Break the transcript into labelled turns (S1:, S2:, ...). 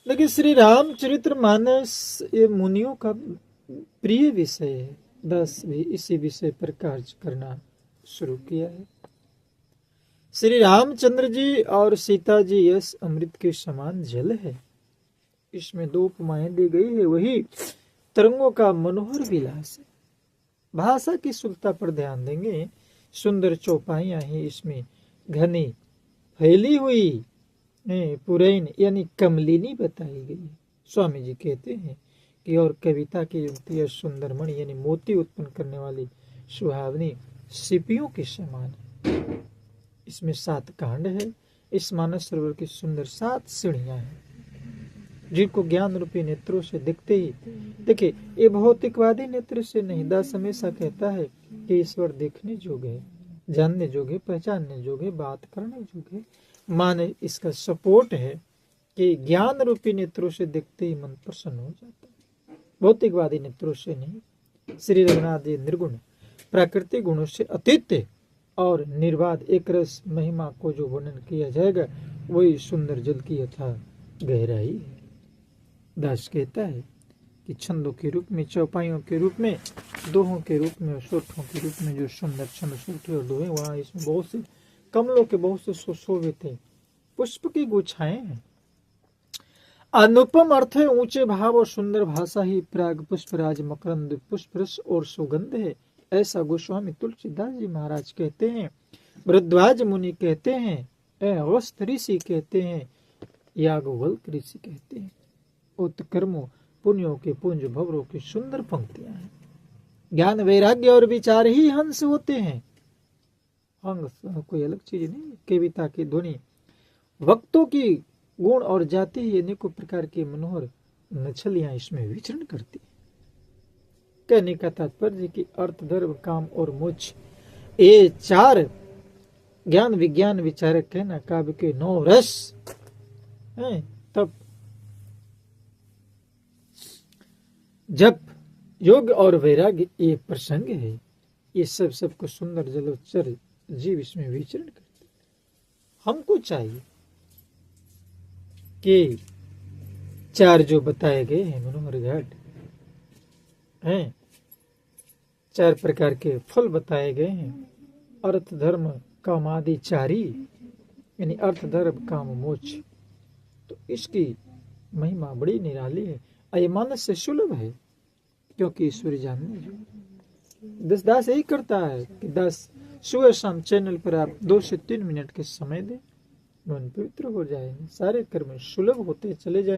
S1: देखिए, श्री रामचरितमानस ये मुनियों का प्रिय विषय है। बस भी इसी विषय पर कार्य करना शुरू किया है। श्री रामचंद्र जी और सीता जी यस अमृत के समान जल है। इसमें दो उपमाएं दी गई है, वही तरंगों का मनोहर विलास है। भाषा की शुद्धता पर ध्यान देंगे। सुंदर चौपाइयां ही इसमें घनी फैली हुई पुरैन यानी कमलिनी बताई गई है। स्वामी जी कहते हैं कि और कविता की युक्ति सुंदर मणि यानी मोती उत्पन्न करने वाली सुहावनी सिपियों के समान है। इसमें 7 कांड है। इस मानस सरोवर की सुंदर 7 सीढ़ियां हैं, जिनको ज्ञान रूपी नेत्रों से दिखते ही, देखिए ये भौतिकवादी नेत्र से नहीं। दास हमेशा कहता है कि ईश्वर देखने योग्य है, जानने योग्य है, पहचानने योग्य है, बात करने योग्य है। माने इसका सपोर्ट है कि ज्ञान रूपी नेत्रों से देखते ही मन प्रसन्न हो जाता है, भौतिकवादी नेत्रों से नहीं। श्री रघुनाथ जी निर्गुण प्राकृतिक गुणों से अतीत और निर्वाध एक रस महिमा को जो वर्णन किया जाएगा वही सुंदर जल की यथा गहराई है। दास कहता है कि छंदों के रूप में, चौपाइयों के रूप में, दोहों के रूप में, सोठों के रूप में जो सुंदर छंद सोठे और दोहे, वहाँ इसमें बहुत से कमलों के बहुत से सुशोभित थे पुष्प की गुच्छाएं हैं। अनुपम अर्थ है, ऊंचे भाव और सुंदर भाषा ही प्राग पुष्पराज मकरंद पुष्प रस और सुगंध है। ऐसा गोस्वामी तुलसीदास जी महाराज कहते हैं, भरद्वाज मुनि कहते हैं, अगस्त्य ऋषि कहते हैं, याज्ञवल्क्य ऋषि कहते हैं। उत्कर्मों पुण्यों के पुंज भवरों की सुंदर पंक्तियां हैं। ज्ञान वैराग्य और विचार ही हंस होते हैं। हंस कोई अलग चीज नहीं। कविता की ध्वनि वक्तों की गुण और जाति ही अनेकों प्रकार के मनोहर नछलियां इसमें विचरण करती है। कहने का तात्पर्य कि अर्थ, धर्म, काम और मोक्ष ये 4 ज्ञान विज्ञान विचारक है ना, काव्य के 9 रस हैं। तब जब योग और वैराग्य ये प्रसंग है, ये सबको सुंदर जलोचर जीव इसमें विचरण करते। हमको चाहिए कि 4 जो बताए गए हैं मनोहर घाट हैं, 4 प्रकार के फल बताए गए हैं। अर्थ धर्म काम आदि 4 ही, यानी अर्थ धर्म काम मोक्ष। तो इसकी महिमा बड़ी निराली है। ये मानस से सुलभ है, क्योंकि ईश्वर जानने जो दास यही करता है कि दास सुबह शाम चैनल पर आप 2 से 3 मिनट के समय दें, मन पवित्र हो जाएंगे, सारे कर्म सुलभ होते चले जाएंगे।